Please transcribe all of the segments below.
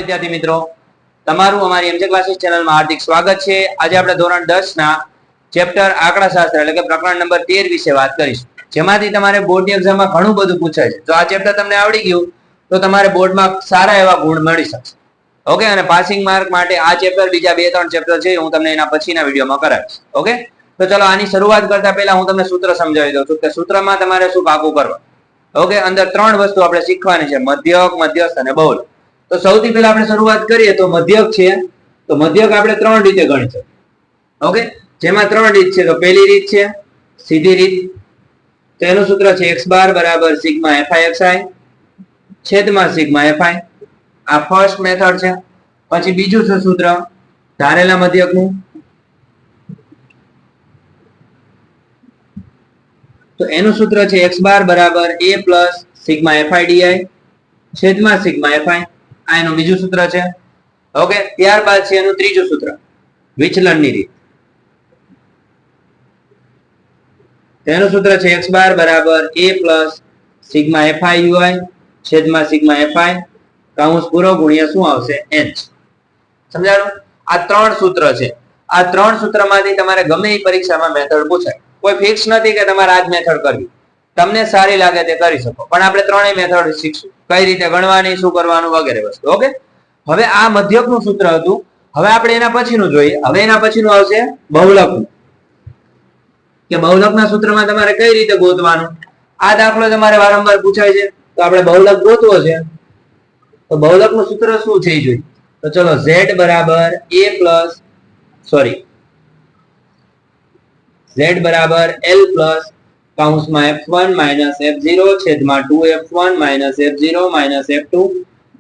વિદ્યાર્થી મિત્રો, તમારું અમારી એમજે ક્લાસીસ ચેનલમાં હાર્દિક સ્વાગત છે। આજે આપણે ધોરણ 10 ના ચેપ્ટર આંકડાશાસ્ત્ર એટલે કે પ્રકરણ નંબર 13 વિશે વાત કરીશું, જેમાંથી તમારે બોર્ડની એક્ઝામમાં ઘણું બધું પૂછાય છે। જો આ ચેપ્ટર તમને આવડી ગયું તો તમારે બોર્ડમાં સારા એવા ગુણ મળી શકશે। ઓકે, અને પાસિંગ માર્ક માટે આ ચેપ્ટર બીજા 2-3 ચેપ્ટર છે હું તમને એના પછીના વિડીયોમાં કરાવીશ। ઓકે, તો ચલો આની શરૂઆત કરતા પહેલા હું તમને સૂત્ર સમજાવી દઉં છું કે સૂત્રમાં તમારે શું કાપું કરવા। ઓકે, અંદર 3 વસ્તુ આપણે શીખવાની છે, મધ્યક, મધ્યસ્થ અને બહુલક। તો સૌથી પહેલા આપણે શરૂઆત કરીએ તો મધ્યક છે, તો મધ્યક આપણે 3 રીતે ગણી શકીએ। ઓકે, જેમાં 3 રીત છે। તો પહેલી રીત છે સીધી રીત, તો એનું સૂત્ર છે x બાર બરાબર સિગ્મા fi છેદમાં સિગ્મા fi। આ ફર્સ્ટ મેથડ છે। પછી બીજું છે સૂત્ર ધારેલા મધ્યકનું, તો એનું સૂત્ર છે x બાર બરાબર a plus sigma fi di છેદમાં સિગ્મા fi। આ એનું બીજું સૂત્ર છે। ઓકે, ત્યારબાદ છે એનું ત્રીજું સૂત્ર વિચલનની રીત, તેનું સૂત્ર છે x બાર બરાબર a plus sigma fi ui છેદમાં સિગ્મા fi કૌંસ પૂરો ગુણ્યા શું આવશે h। સમજાણું? આ 3 સૂત્ર છે। આ 3 સૂત્રમાંથી તમારે ગમે એ પરીક્ષામાં મેથડ પૂછાય, કોઈ ફિક્સ નથી કે તમારે આ જ મેથડ કરવી, તમને સારી લાગે તે કરી શકો, પણ આપણે ત્રણેય મેથડ શીખશું, કઈ રીતે ગણવાની, શું કરવાનું વગેરે વસ્તુ। ઓકે, હવે આ મધ્યકનું સૂત્ર હતું, હવે આપણે એના પછીનું જોઈએ। હવે એના પછીનું આવશે બહુલકનું, કે બહુલકના સૂત્રમાં તમારે કઈ રીતે ગોતવાનું। આ દાખલો તમારે વારંવાર પૂછાય છે, તો આપણે બહુલક ગોતવો છે, તો બહુલકનું સૂત્ર શું છે એ જોઈએ। તો ચલો z બરાબર a પ્લસ z બરાબર l પ્લસ કૌંસમાં f1 માઇનસ f0 છેદમાં 2f1 minus f0 minus f2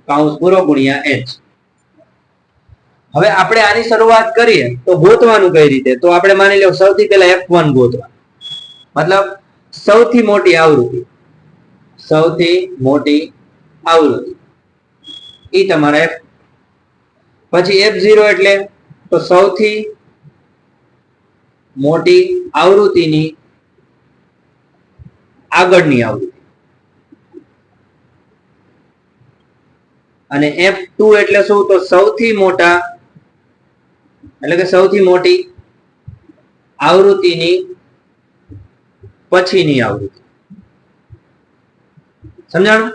કૌંસ પૂરો ગુણ્યા h। હવે આપણે આની શરૂઆત કરીએ તો ગોતવાનું કઈ રીતે, તો આપણે માની લો સૌથી પહેલા f1 ગોતવાનું, મતલબ સૌથી મોટી આવૃત્તિ, સૌથી મોટી આવૃત્તિ ઈ તમારા f। પછી f0 એટલે તો સૌથી મોટી આવૃત્તિની આગળની આવૃત્તિ, અને f2 એટલે શું, તો સૌથી મોટા એટલે કે સૌથી મોટી આવૃત્તિની પછીની આવૃત્તિ। સમજાણું?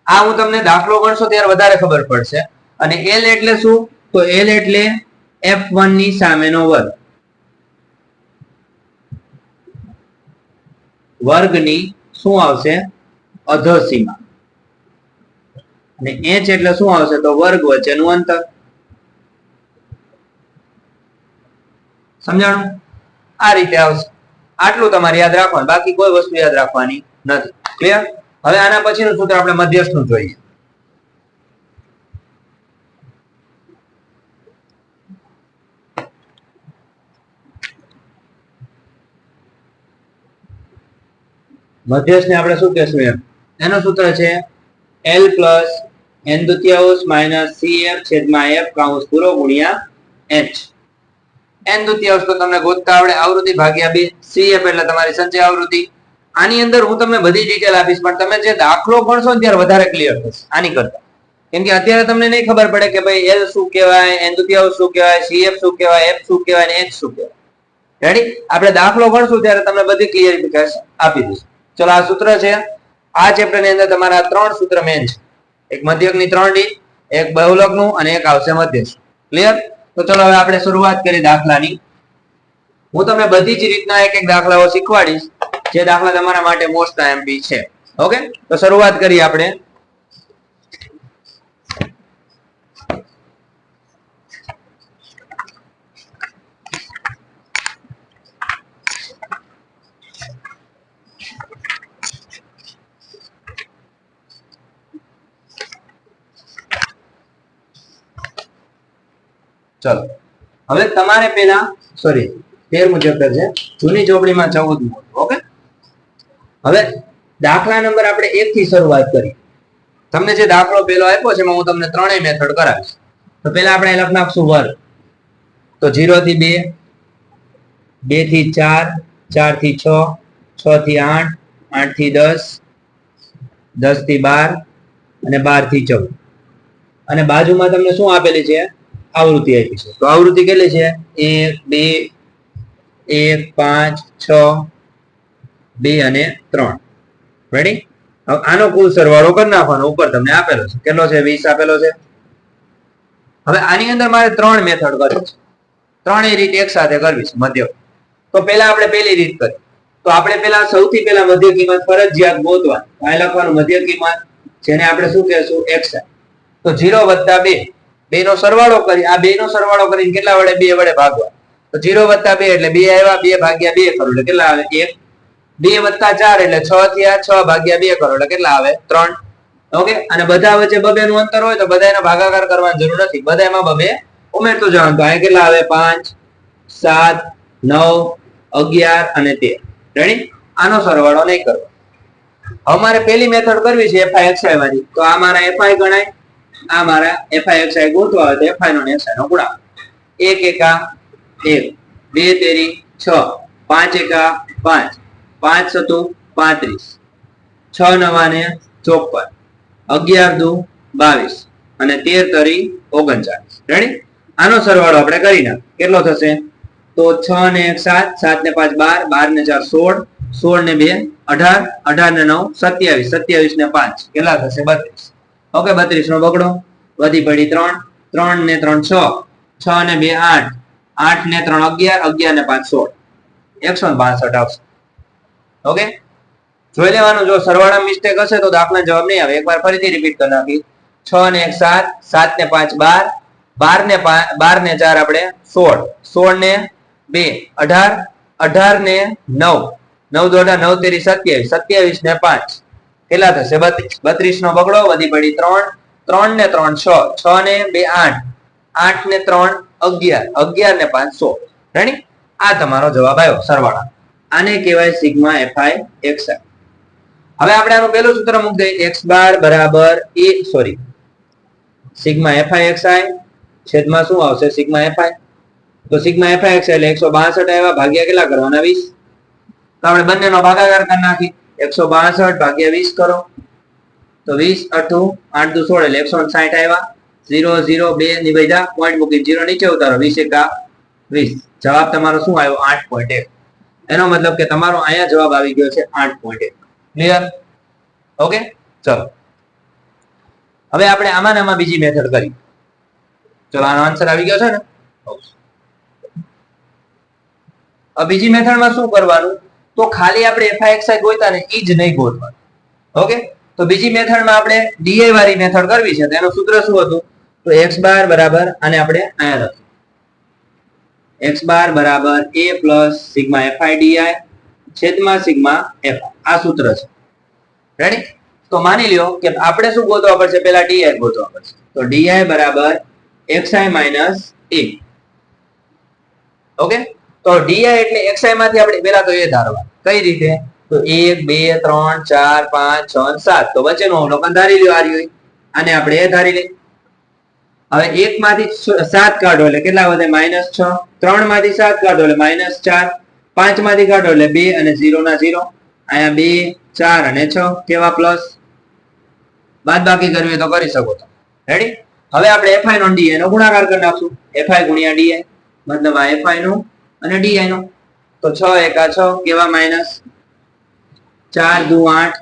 આ હું તમને દાખલો ગણશો ત્યારે વધારે ખબર પડશે। અને l એટલે શું, તો l એટલે f1 ની સામેનો વર્ગ, વર્ગની શું આવશે અધોસીમા, અને h એટલે શું આવશે, તો વર્ગ વચ્ચેનું અંતર। સમજાણું? આ રીતે આવશે। આટલું તમારે યાદ રાખવાનું, બાકી કોઈ વસ્તુ યાદ રાખવાની નથી। ક્લિયર? હવે આના પછીનું સૂત્ર આપણે મધ્યસ્થનું જોઈએ। મધ્યસ્થને આપણે શું કહેશું એમ, એનું સૂત્ર છે l પ્લસ n દુત્યાંશ માઇનસ cf છેદમાં f કૌંસ પૂરો ગુણ્યા h। n દુત્યાંશ તો તમને ગોતતા આવડે, આવૃત્તિ ભાગ્યા 2, cf એટલે તમારી સંચય આવૃત્તિ। આની અંદર હું તમને બધી ડિટેલ આપીશ, પણ તમે જે દાખલો ગણશો ને ત્યારે વધારે ક્લિયર થશે આની કરતા, કેમ કે અત્યારે તમને નહીં ખબર પડે કે ભાઈ l શું કહેવાય, n દુત્યાંશ શું કહેવાય, cf શું કહેવાય, f શું કહેવાય અને h શું કહેવાય। રેડી? આપણે દાખલો ગણશું ત્યારે તમને બધી ક્લિયરિફિકેશન આપી દઈશું। ચલો, આ સૂત્ર છે, આ ચેપ્ટર ની અંદર તમારા 3 સૂત્ર મેન છે, એક મધ્યકની 3 રીત, એક બહુલકનું અને એક આવશે મધ્યસ્થ। ક્લિયર? તો ચલો હવે આપણે શરૂઆત કરીએ દાખલાની। હું તમને બધી જ રીતના એક એક દાખલાઓ શીખવાડીશ, જે દાખલા તમારા માટે મોસ્ટ આઈએમપી છે। ઓકે, તો શરૂઆત કરીએ આપણે। ચલો, હવે તમારે પેલા 13મું ચેપ્ટર છે, જૂની ચોપડીમાં 14મું। ઓકે, હવે દાખલા નંબર આપણે 1 થી શરૂઆત કરી। તમને જે દાખલો પેલો આપ્યો છે એમાં હું તમને ત્રણેય મેથડ કરાવીશ। તો પહેલા આપણે લખ નાખશું વર્ગ, તો 0 થી 2, 2 થી 4, 4 થી 6, 6 થી 8, 8 થી 10, 10 થી 12 અને 12 થી 14। અને બાજુમાં તમને શું આપેલી છે? આવૃત્તિ આપી છે. તો આવૃત્તિ કેટલી છે? 1 2 1 5 6 2 અને 3. રેડી? હવે આનો કુલ સરવાળો કરી નાખવાનો. ઉપર તમને આપેલો છે. કેટલો છે? 20 આપેલો છે. હવે આની અંદર મારે 3 મેથડ કરવી છે. ત્રણેય રીત એક સાથે કરવી છે મધ્યક. તો પહેલા આપણે પહેલી રીત કરી. તો આપણે પહેલા સૌથી પહેલા મધ્ય કિંમત ફરજિયાત ગોતવા. આ લખવાનું મધ્ય કિંમત, જેને આપણે શું કહેશું? xi. તો 0 + 2, 2 નો સરવાળો કરી. આ 2 નો સરવાળો કરીને કેટલા વડે? 2 વડે ભાગવા. તો 0 + 2 એટલે 2 આવ્યા. 2 ભાગ્યા 2 કરો એટલે કેટલા આવે? 1. 2 + 4 એટલે 6 થયા. 6 ભાગ્યા 2 કરો એટલે કેટલા આવે? 3. ઓકે. અને બધા વચ્ચે બબે નું અંતર હોય તો બધાનો ભાગાકાર કરવાની જરૂર નથી. બધામાં બબે ઉમેરતું જવાનું. તો આ કેટલા આવે? 5 7 9 11 અને 13. રેડી? આનો સરવાળો નહીં કરવો. હવે મારે પહેલી મેથડ કરવી છે fi વાળી. તો આ મારા fi ગણાય. આ મારા fi ગોતવા હોય તો fi નો ને xi નો ગુણાકાર. 1 એકા 1, 2 તેરી 6, 5 એકા 5, 5 સતુ 35, 6 નવાને 54, 11 દુ 22 અને 13 તરી 39. રેડી? આનો સરવાળો આપણે કરી નાખ. કેટલો થશે? તો 6 ને 1 7, 7 ને 5 12, 12 ને 4 16, 16 ને 2 18, 18 ને 9 27, 27 ને 5 કેટલા થશે? 32. ઓકે. 32 નો બગડો વધી પડી 3, 3 ને 3 6, 6 ને 2 8, 8 ને 3 11, 11 ને 5 16, 162 આવશે. ઓકે. જોઈ લેવાનું. જો સરવાળા મિસ્ટેક હશે તો દાખલા જવાબ નહીં આવે. એકવાર ફરીથી રિપીટ કરી નાખી. 6 ને 1 7, 7 ને 5 12, 12 ને 4 આપણે 16, 16 ને 2 18, 18 ને 9, 9 દુ 18, 9 તેરી 27, 27 ને 5 કેટલા થશે? 32. 32 નો બગડો વધી પડી 3, 3 ને 3 6, 6 ને 2 8, 8 ને 3 11, 11 ને 5 16. રેડી? આ તમારો જવાબ આવ્યો સરવાળા. આને કહેવાય સિગ્મા fi xi. હવે આપણે આનું પહેલું સૂત્ર મૂકી દઈએ. x બાર બરાબર સિગ્મા fi xi છેદમાં શું આવશે? Sigma fi. તો સિગ્મા fi xi એટલે 162 આવ્યા. ભાગ્યા કેટલા કરવાના? 20. તો આપણે બંનેનો ભાગાકાર કરી નાખી. 162 ભાગ્યા 20 કરો તો 20 8 8 દુ 16 એટલે 160 આવ્યા. 0 0 2 ની વૈધા પોઈન્ટ મૂકી 0 નીચે ઉતારો. 20 એકા 20. જવાબ તમારો શું આવ્યો? 8.1. એનો મતલબ કે તમારો અહીંયા જવાબ આવી ગયો છે 8.1. ક્લિયર? ઓકે. ચલો હવે આપણે આમાં બીજી મેથડ કરી. ચલો આનો આન્સર આવી ગયો છે ને? હવે બીજી મેથડમાં શું કરવાનું? તો ખાલી આપણે fi xi ગોઈતા ને ઈ જ નહીં ગોતવાનું. ઓકે. તો બીજી મેથડમાં આપણે di વાળી મેથડ કરવી છે. તેનું સૂત્ર શું હતું? તો x બાર બરાબર અને આપણે અહીંયા લખીએ. x બાર બરાબર a plus sigma fi di છેદમાં સિગ્મા fi. આ સૂત્ર છે. રેડી? તો માની લ્યો કે આપણે શું ગોતવા પડશે? પહેલા di ગોતવા પડશે. તો di બરાબર xi માઇનસ a. ઓકે. તો di એટલે xi માંથી આપણે પહેલા તો એ ધારવા. કઈ રીતે? તો 1 2 3 4 5 6 7. તો વચ્ચેનો અવલોકન ધારી લ્યો. આર્યો આને આપણે એ ધારી લઈએ. હવે 1 માંથી 7 કાઢો એટલે કેટલા વધે? -6. 3 માંથી 7 કાઢો એટલે -4. 5 માંથી કાઢો એટલે 2 અને 0 ના 0. અહીંયા 2 4 અને 6 કેવા પ્લસ. બાદબાકી કરવી હોય તો કરી શકો છો. રેડી? હવે આપણે fi નો di નો ગુણાકાર કરી નાખશું. fi ગુણ્યા di મતલબ આ fi નું અને di નું. તો 6 એકા 6 કેવા માઈનસ. 4 દુ 8,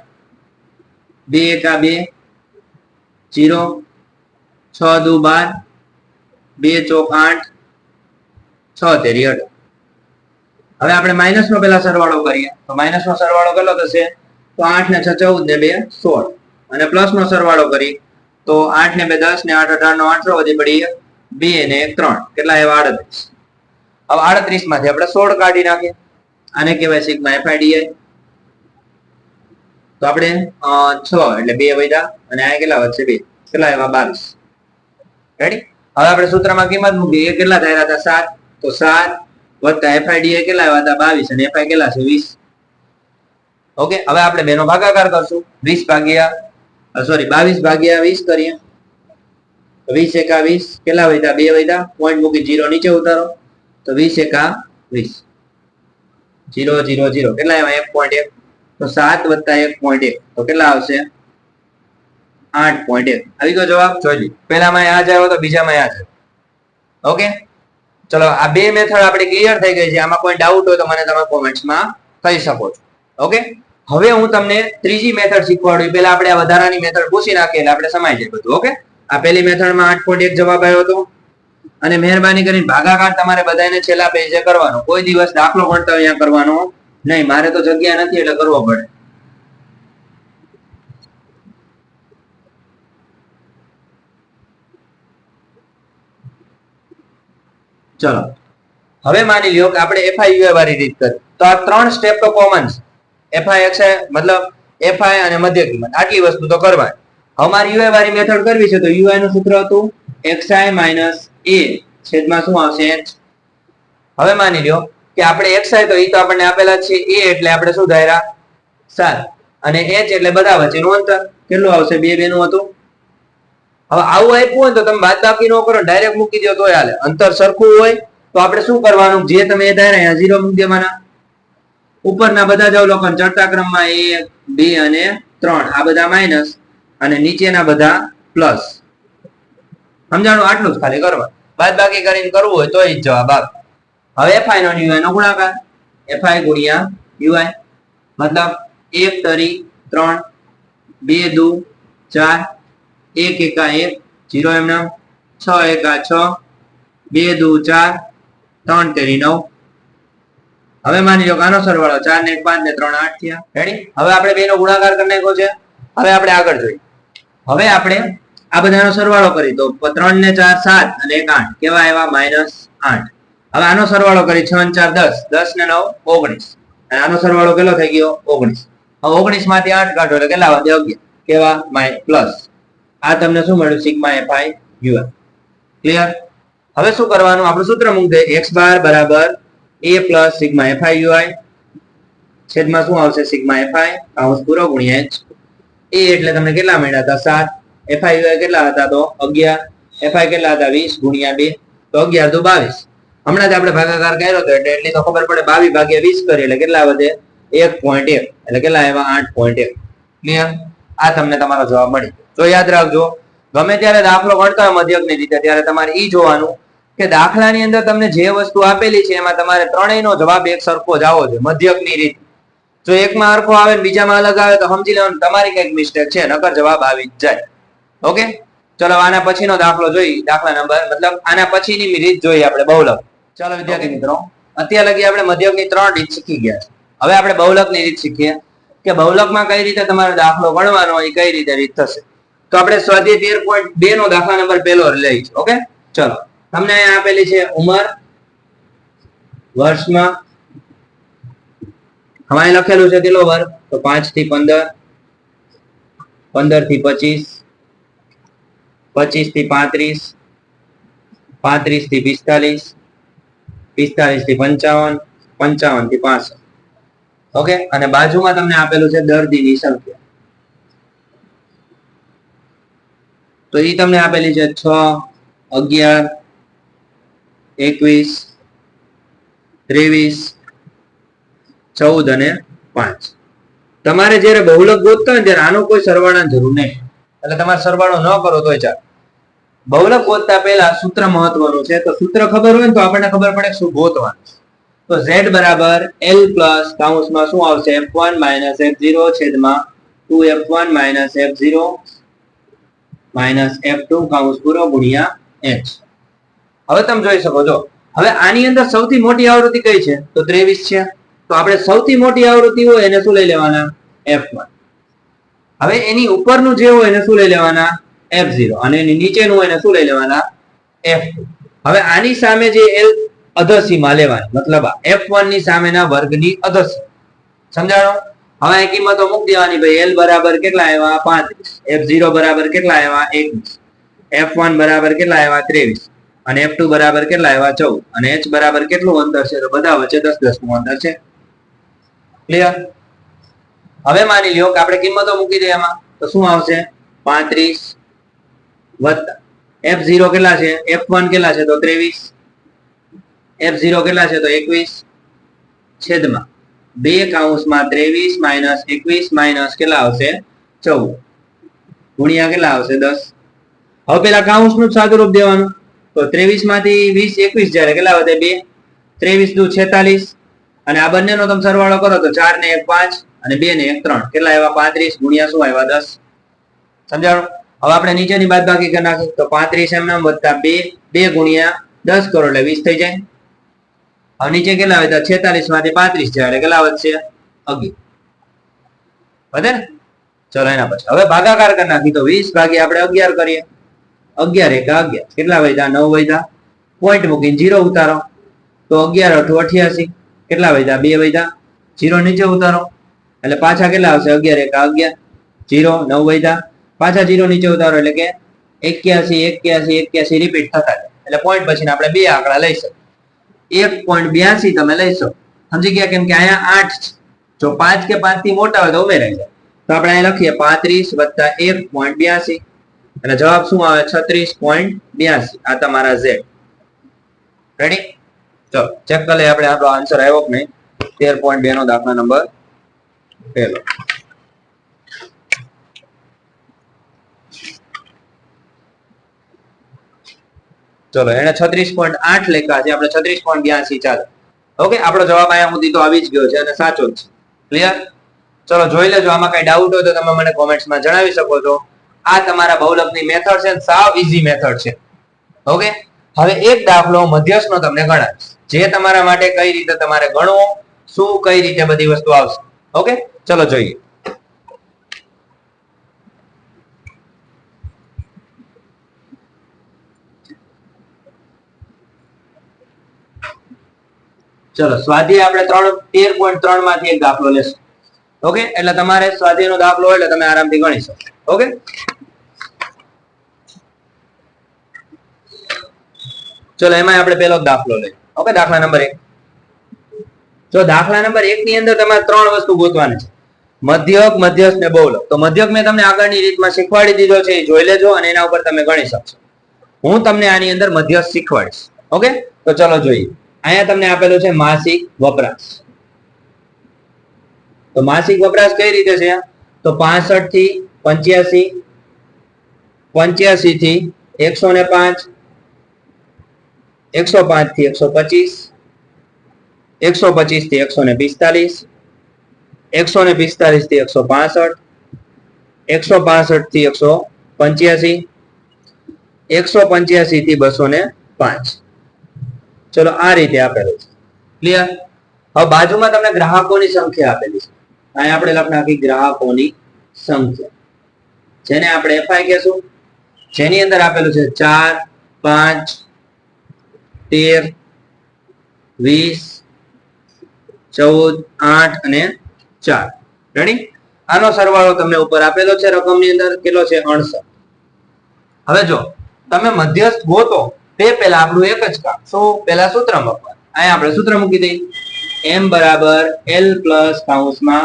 2 એકા 2 0, 6 દુ 12, 2 ચોક 8, 6 તેરી 8. હવે આપણે માઇનસ નો પેલા સરવાળો કરીએ. તો માઇનસ નો સરવાળો કેટલો થશે? તો 8 ને 6 14 ને 2 16. અને પ્લસ નો સરવાળો કરી તો 8 ને 2 10 ને 8 18 નો 8 વધી પડી 2 ને 1 3 કેટલા એવા 38. હવે 38 માંથી આપણે 16 કાઢી નાખીએ. આને કહેવાય સિગ્મા fi di. તો આપણે 6 એટલે 2 વધ્યા અને આ કેટલા વધશે? 2 કેટલા એવા 22. રેડી? હવે આપણે સૂત્રમાં કિંમત મૂકીએ. એ કેટલા થયા હતા? 7. તો 7 વત્તા fi di કેટલા આવ્યા હતા? 22 અને fi કેટલા છે? 20. ઓકે. હવે આપણે બેનો ભાગાકાર કરશું. 22 ભાગ્યા 20 કરીએ તો 20 એકા 20 કેટલા વધ્યા? 2 વધ્યા. પોઈન્ટ મૂકી 0 નીચે ઉતારો તો 20 એકા 20. 0 0 0 કેટલા આવ્યા? 1.1. તો 7 વત્તા 1.1 તો કેટલા આવશે? 8.1 આવી ગયો જવાબ. જોઈ લો, પહેલામાં આ જ આવ્યો તો બીજામાં આ જ. ઓકે, ચલો આ બે મેથડ આપણે ક્લિયર થઈ ગઈ છે. આમાં કોઈ ડાઉટ હોય તો મને તમે કોમેન્ટ્સમાં કહી શકો છો. ઓકે, હવે હું તમને ત્રીજી મેથડ શીખવાડું. પહેલા આપણે આ વધારાની મેથડ પૂછી નાખીએ એટલે આપણે સમાઈ જાય બધું. ઓકે, આ પહેલી મેથડમાં 8.1 જવાબ આવ્યો હતો. અને મહેરબાની કરીને ભાગાકાર તમારે બધાને છેલ્લા પેજે કરવાનો. કોઈ દિવસ દાખલો ગણતા અહીંયા કરવાનો નહીં. મારે તો જગ્યા નથી એટલે કરવો પડે. ચલો, હવે માની લ્યો કે આપણે FI વાળી રીત કરી તો આ ત્રણ સ્ટેપ તો કોમન છે. FI XI મતલબ FI અને મધ્ય કિંમત આટલી વસ્તુ તો કરવાની. હવે મારી UI વાળી મેથડ કરવી છે તો UI નું સૂત્ર હતું XI - A છેદમાં શું આવશે H. હવે માની લ્યો કે આપણે XI તો એ તો આપણને આપેલા છે, A એટલે આપણે શું ધાર્યા 7 અને H એટલે બધા વચ્ચેનું અંતર કેટલું આવશે 2 2 નું હતું. હવે આવું આપ્યું હોય તો તમે બાદબાકી ન કરો, ડાયરેક્ટ મૂકી દો તોય હાલે. અંતર સરખું હોય તો આપણે શું કરવાનું, જે તમે ધાર્યા 0 મૂકી દેવાના. ઉપરના બધા જ અવલોકન ચડતા ક્રમમાં 1 2 અને 3 આ બધા માઇનસ અને નીચેના બધા પ્લસ. સમજાણું? આટલું જ ખાલી કરવા. બાદબાકી કરીને કરવું હોય તો જ જવાબ આવે. હવે FI નો UI નો ગુણાકાર FI ગુણ્યા UI મતલબ 1 તરી 3 2 દુ 4 1 એકા 1 0 એમ નામ 6 એકા 6 2 દુ 4 3 તેરી 9. હવે માની લો કે આનો સરવાળો 4 ને 1 5 ને 3 8 થયા. રેડી? હવે આપણે બે નો ગુણાકાર કરી નાખ્યો છે. હવે આપણે આગળ જોઈએ. હવે આપણે આ બધાનો સરવાળો કરી તો 3 ને 4 7 અને 1 8 કેવા આવ્યા -8. હવે આનો સરવાળો કરી 6 ને 4 10 10 ને 9 19 અને આનો સરવાળો કેટલો થઈ ગયો 19. હવે 19 માંથી 8 કાઢો એટલે કેટલા વધે 11 કેવા પ્લસ. આ તમને શું મળ્યું સિગ્મા FI UI. ક્લિયર? હવે શું કરવાનું, આપણું સૂત્ર મૂકી દે x બાર બરાબર a plus sigma FI UI છેદમાં શું આવશે સિગ્મા FI કૌંસ પૂરો ગુણ્યા h. a એટલે તમને કેટલા મળ્યા હતા 7, FI UI કેટલા હતા તો 11, FI કેટલા હતા 20 ગુણ્યા 2 તો 11 તો 22. હમણાં જ આપણે ભાગાકાર કર્યો હતો એટલે એટલી તો ખબર પડે 22 ભાગ્યા 20 કરીએ એટલે કેટલા વધે 1.1 એટલે કેટલા આવ્યા 8.1. ક્લિયર? આ તમને તમારો જવાબ મળી. તો યાદ રાખજો, ગમે ત્યારે દાખલો ગણતા હોય મધ્યકની રીતે ત્યારે તમારે ઈ જોવાનું કે દાખલાની અંદર તમને જે વસ્તુ આપેલી છે એમાં તમારે ત્રણેયનો જવાબ એક સરખો જ આવવો જોઈએ મધ્યકની રીત. જો એકમાં સરખો આવે ને બીજામાં અલગ આવે તો સમજી લેવાનું તમારી કઈક મિસ્ટેક છે, નકર જવાબ આવી જ જાય. ઓકે, ચલો આના પછીનો દાખલો જોઈ. દાખલા નંબર મતલબ આના પછીની રીત જોઈએ આપણે બહુલક. ચાલો વિદ્યાર્થી મિત્રો, અત્યાર લગી આપણે મધ્યકની 3 રીત શીખી ગયા છે. હવે આપણે બહુલકની રીત શીખીએ કે બહુલકમાં કઈ રીતે તમારે દાખલો ગણવાનો એ કઈ રીતે રીત થશે. તો આપણે સ્વાધ્યાય 13.2 નો દાખલા નંબર પહેલો લઈ છે. ઓકે, ચલો તમને અહીંયા આપેલી છે ઉંમર વર્ષમાં. હવે લખેલું છે કેટલો વર્ગ તો 5 થી 15, 15 થી 25, 25 થી 35, 35 થી 45, 45 થી 55, 55 થી 65. ઓકે, અને બાજુમાં તમને આપેલું છે દર્દીની સંખ્યા. તો એ તમને આપેલી છે 6, 11, 21, 23, 14 અને 5. તમારે જયારે બહુલક ગોતતા હોય ત્યારે આનો કોઈ સરવાળાની જરૂર નહીં, એટલે તમારે સરવાળો ન કરો તોય ચાલે. બહુલક ગોતતા પહેલા સૂત્ર મહત્વનું છે. તો સૂત્ર ખબર હોય ને તો આપણને ખબર પડે શું ગોતવાનું. તો z બરાબર l પ્લસ કૌંસમાં શું આવશે f1 માઇનસ f0 છેદમાં 2f1 minus f0 minus f2 કૌંસ પૂરો ગુણ્યા h. હવે તમે જોઈ શકો છો, હવે આની અંદર સૌથી મોટી આવૃત્તિ કઈ છે તો 23 છે. તો આપણે સૌથી મોટી આવૃત્તિ હોય એને શું લઈ લેવાના f1. હવે એની ઉપરનું જે હોય એને શું લઈ લેવાના f0 અને એની નીચેનું હોય એને શું લઈ લેવાના f2. હવે આની સામે જે l અધસીમા લેવાની, મતલબ f1 ની સામેના વર્ગની અધસીમા. સમજાણો? હવે આ કિંમતો મૂકી દેવાની. ભાઈ l બરાબર કેટલા આવ્યા 35, f0 બરાબર કેટલા આવ્યા 21, f1 બરાબર કેટલા આવ્યા 23 અને f2 બરાબર કેટલા આવ્યા 14 અને h બરાબર કેટલું અંતર છે તો બધા વચ્ચે 10 10 નું અંતર છે. ક્લિયર? હવે માની લ્યો કે આપણે કિંમતો મૂકી દઈએ એમાં તો શું આવશે 35 વત્તા f0 કેટલા છે f1 કેટલા છે તો 23, f0 કેટલા છે તો 21 છેદમાં 2 કૌંસમાં 23 માઇનસ 21 માઇનસ કેટલા આવશે 14. ગુણ્યા કેટલા આવશે 10. હવે પેલા કાઉન્સનું સાદું રૂપ દેવાનું. તો 23 માંથી 20 21 જ્યારે કેટલા વધે 2. 23 દુ 46 અને આ બંનેનો તમે સરવાળો કરો તો 4 ને 1 5 અને 2 ને 1 3 કેટલા આવ્યા 35 ગુણ્યા શું આવ્યા 10. સમજાણું? હવે આપણે નીચેની બાદબાકી કરી નાખી તો 35 mm વત્તા 2 ગુણ્યા 10 કરો એટલે 20 થઈ જાય. હવે નીચે કેટલા આવે 46 માંથી 35 જાય એટલે કેટલા વધશે 11 વધે ને. ચલો એના પછી હવે ભાગાકાર કરી નાખી તો 20 ભાગ્યા આપણે 11 કરીએ. 11 એકા 11 કેટલા વધ્યા 9 વધ્યા. પોઈન્ટ મૂકીને 0 ઉતારો તો 11 8 88 કેટલા વધ્યા 2 વધ્યા. 0 નીચે ઉતારો એટલે પાછા કેટલા આવશે 11 એકા 11 0 9 વધ્યા. પાછા 0 નીચે ઉતારો એટલે કે 81 81 81 રિપીટ થતા જાય એટલે પોઈન્ટ પછી આપણે બે આંકડા લઈશું. 1.82 તમે લઈશો. સમજી ગયા? કેમ કે અહીંયા 8 છે. જો 5 કે 5 થી મોટા હોય તો ઉમેરાઈ જાય. તો આપણે અહીંયા લખીએ 35 વત્તા 1.82 એટલે જવાબ શું આવે 36.82. આ તમારા Z. રેડી? ચલો ચેક કરી લઈએ આપણે આપણો આન્સર આવ્યો કે નહીં. 13.2 નો દાખલા નંબર પહેલો. ચલો એને 36.8 લખ્યા છે, આપણે 36.82 ચાલે. ઓકે, આપણો જવાબ અહીંયા સુધી તો આવી જ ગયો છે અને સાચો જ છે. ક્લિયર? ચલો જોઈ લેજો. આમાં કઈ ડાઉટ હોય તો તમે મને કોમેન્ટ્સમાં જણાવી શકો છો. આ તમારા બહુલકની મેથડ છે, સાવ ઈઝી મેથડ છે. ઓકે, હવે એક દાખલો મધ્યસ્થનો તમને ગણાવીશ, જે તમારા માટે કઈ રીતે તમારે ગણવો, શું કઈ રીતે બધી વસ્તુ આવશે. ઓકે, ચલો જોઈએ. ચલો સ્વાધ્યાય આપણે 13.3 માંથી એક દાખલો લેશું. ઓકે, એટલે તમારે સ્વાધ્યાયનો દાખલો એટલે તમે આરામથી ગણી શકો. ઓકે, ચલો એમાં આપણે પહેલો દાખલો લઈએ. ઓકે, દાખલા નંબર 1. જો દાખલા નંબર 1 ની અંદર તમારે ત્રણ વસ્તુ ગોતવાની છે: મધ્યક, મધ્યસ્થ ને બહુલક. તો મધ્યક મેં તમને આગળની રીતમાં શીખવાડી દીધો છે, એ જોઈ લેજો અને એના ઉપર તમે ગણી શકશો. હું તમને આની અંદર મધ્યસ્થ શીખવાડીશ. ઓકે, તો ચલો જોઈએ. અહીંયા તમને આપેલું છે માસિક વપરાશ. તો માસિક વપરાશ કઈ રીતે છે? તો 65 થી 85, 85 થી 105, 105 થી 125, 125 થી 145, 145 થી 165, 165 થી 185, 185 થી 205. ચલો આ રીતે આપેલું છે. ક્લિયર? હવે બાજુમાં તમને ગ્રાહકોની સંખ્યા આપેલી છે. અહીં આપણે લખ નાખી ગ્રાહકોની સંખ્યા, જેને આપણે FI કહેશું. જેની અંદર આપેલું છે 4, 5, 13, 20, 14, 8 અને 4. રેડી? આનો સરવાળો તમને ઉપર આપેલો છે રકમની અંદર. કેટલો છે? 68. હવે જો તમે મધ્યસ્થ ગોતો તે પહેલા આપણું એક જ કામ, શું? પહેલા સૂત્ર મૂકવાનું. અહીંયા આપણે સૂત્ર મૂકી દઈએ. m બરાબર l પ્લસ કૌંસમાં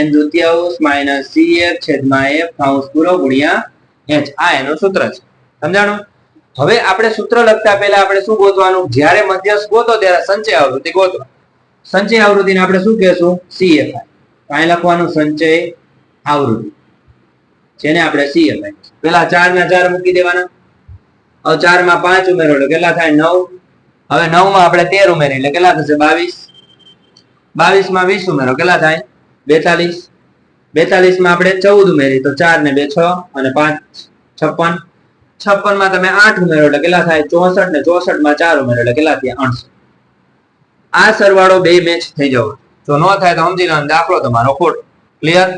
n દુત્યાંશ માઇનસ cf છેદમાં f કૌંસ પૂરો ગુણ્યા h. આ એનું સૂત્ર છે. સમજાણું? હવે આપણે સૂત્ર લખતા પહેલા આપણે શું ગોતવાનું? જ્યારે મધ્યસ્થ ગોતો ત્યારે સંચય આવૃત્તિ ગોતો. સંચય આવૃત્તિને આપણે શું કહેશું? CFI. અહીં લખવાનું સંચય આવૃત્તિ, જેને આપણે CFI. પેલા 4 ના 4 મૂકી દેવાના. હવે 4 માં 5 ઉમેરો એટલે કેટલા થાય? 9. હવે 9 માં આપણે 13 ઉમેરી એટલે કેટલા થશે? 22. 22 માં 20 ઉમેરો કેટલા થાય? 42. 42 માં આપણે 14 ઉમેરી તો 4 ને 2 6 અને 5 56. 56 માં તમે 8 ઉમેરો એટલે કેટલા થાય? 64 ને 64 માં 4 ઉમેરો એટલે કેટલા થયા? 68. આ સરવાળો બે મેચ થઈ જવો. જો ન થાય તો સમજી લો દાખલો તમારો ખોટો. ક્લિયર?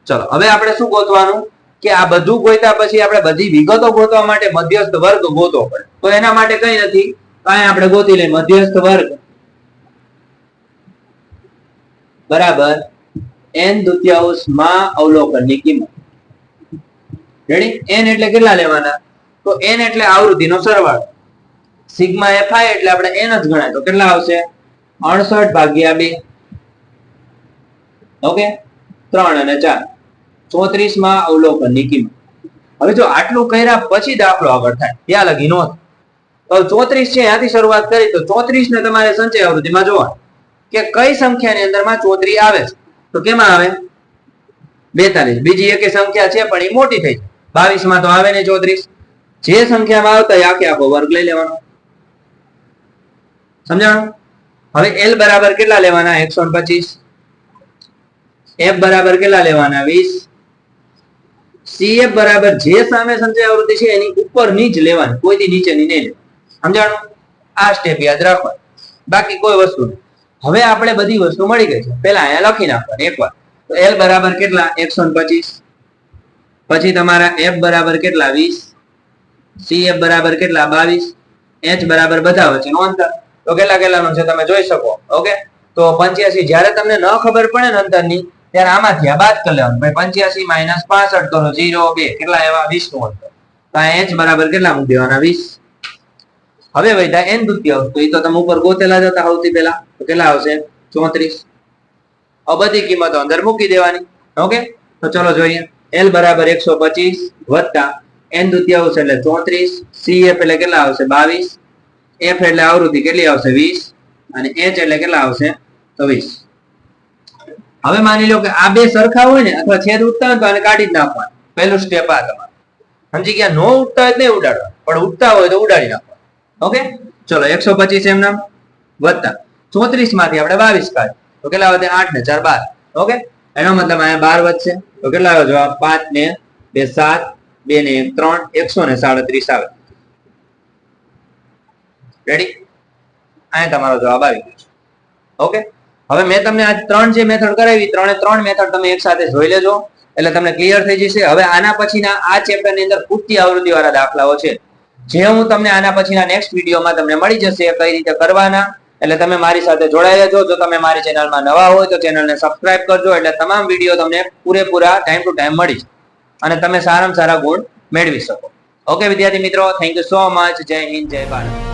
ચલો હવે આપણે શું ગોતવાનું કે આ બધું ગોત્યા પછી આપણે બધી વિગતો ગોતવા માટે મધ્યસ્થ વર્ગ ગોતવો પડે. તો એના માટે કઈ નથી, કાંઈ આપણે ગોતી લઈએ. મધ્યસ્થ વર્ગ બરાબર n દુત્યાંશ માં અવલોકનની કિંમત. રેડી? n એટલે કેટલા લેવાના? તો n એટલે આવૃત્તિનો સરવાળો. સિગ્મા fi એટલે આપણે n જ ગણાય. તો કેટલા આવશે? 68 ભાગ્યા 2. ઓકે, 3 અને 4. 34 માં અવલોકનની કિંમત. હવે જો આટલું કર્યા પછી દાખલો આગળ થાય ત્યાં લગી નોંધ. તો 34 છે ત્યાંથી શરૂઆત કરી તો 34 ને તમારે સંચય આવૃત્તિમાં જોવા કે કઈ સંખ્યાની અંદરમાં 34 આવે છે. તો કેમાં આવે? 42. બીજી એક સંખ્યા છે પણ એ મોટી થઈ જાય 22 માં તો આવે ને 34. જે સંખ્યામાં આવતા હોય આખે આખો વર્ગ લઈ લેવાનો. સમજાણું? હવે L બરાબર કેટલા લેવાના? 125. F બરાબર કેટલા લેવાના? 20. CF બરાબર જે સામે સંચય આવૃત્તિ છે એની ઉપરની જ લેવાની, કોઈથી નીચેની નહીં લેવાની. સમજાણું? આ સ્ટેપ યાદ રાખવાનું, બાકી કોઈ વસ્તુ નહીં. હવે આપણે બધી વસ્તુ મળી ગઈ છે, પેલા અહીંયા લખી નાખવાની એકવાર. તો L બરાબર કેટલા? 125. પછી તમારા F બરાબર કેટલા? 20. CF બરાબર કેટલા? 22. H બરાબર બધા વચ્ચેનો અંતર તો કેટલા કેટલાનું છે તમે જોઈ શકો. ઓકે, તો 85. જ્યારે તમને ન ખબર પડે ને અંતરની, ત્યારે આમાંથી આ બાદ કરી લેવાનું. ભાઈ 85 માઇનસ 65 કરો 0 2 કેટલા એવા? 20 નું અંતર. તો આ H બરાબર કેટલા મૂકી દેવાના? 20. હવે વધ્યા n દુત્યાંશ, તો એ તો તમે ઉપર ગોતેલા જ હતા સૌથી પહેલા, તો કેટલા આવશે? 34. હવે બધી કિંમતો અંદર મૂકી દેવાની. ઓકે, તો ચલો જોઈએ. L બરાબર 125 વત્તા n દુત્યાંશ એટલે 34, CF એટલે કેટલા આવશે? 22, F એટલે આવૃત્તિ કેટલી આવશે? 20 અને H એટલે કેટલા આવશે? તો 20. હવે માની લો કે આ બે સરખા હોય ને અથવા છેદ ઉડતા હોય તો આને કાઢી જ નાખવાનું. પહેલું સ્ટેપ આ તમારું. સમજી ગયા? નો ઉડતા હોય નહીં ઉડાડવા, પણ ઉડતા હોય તો ઉડાડી નાખવાનું. ઓકે, ચલો 125 એમ નામ વત્તા 34 માંથી આપણે 22 કાઢીએ તો કેટલા વધે? 8 ને 4 12. ઓકે, એનો મતલબ અહીંયા 12 વધશે તો કેટલા આવે જવાબ? 5 ને 2 7, 2 ને 1 3, 137 આવે. રેડી? અહીંયા તમારો જવાબ આવી ગયો છે. ઓકે, હવે મેં તમને આ ત્રણ જે મેથડ કરાવી, ત્રણે ત્રણ મેથડ તમે એક સાથે જોઈ લેજો એટલે તમને ક્લિયર થઈ જશે. હવે આના પછીના આ ચેપ્ટર ની અંદર પૂરતી આવૃત્તિ વાળા દાખલાઓ છે, જે હું તમને આના પછીના નેક્સ્ટ વિડીયોમાં તમને મળી જશે કઈ રીતે કરવાના. એટલે તમે મારી સાથે જોડાઈ રહેજો. જો તમે મારી ચેનલમાં નવા હોય તો ચેનલને સબસ્ક્રાઇબ કરજો, એટલે તમામ વિડીયો તમને પૂરેપૂરા ટાઈમ ટુ ટાઈમ મળી જાય અને તમે સારામાં સારા ગુણ મેળવી શકો. ઓકે વિદ્યાર્થી મિત્રો, થેન્ક યુ સો મચ. જય હિન્દ, જય ભારત.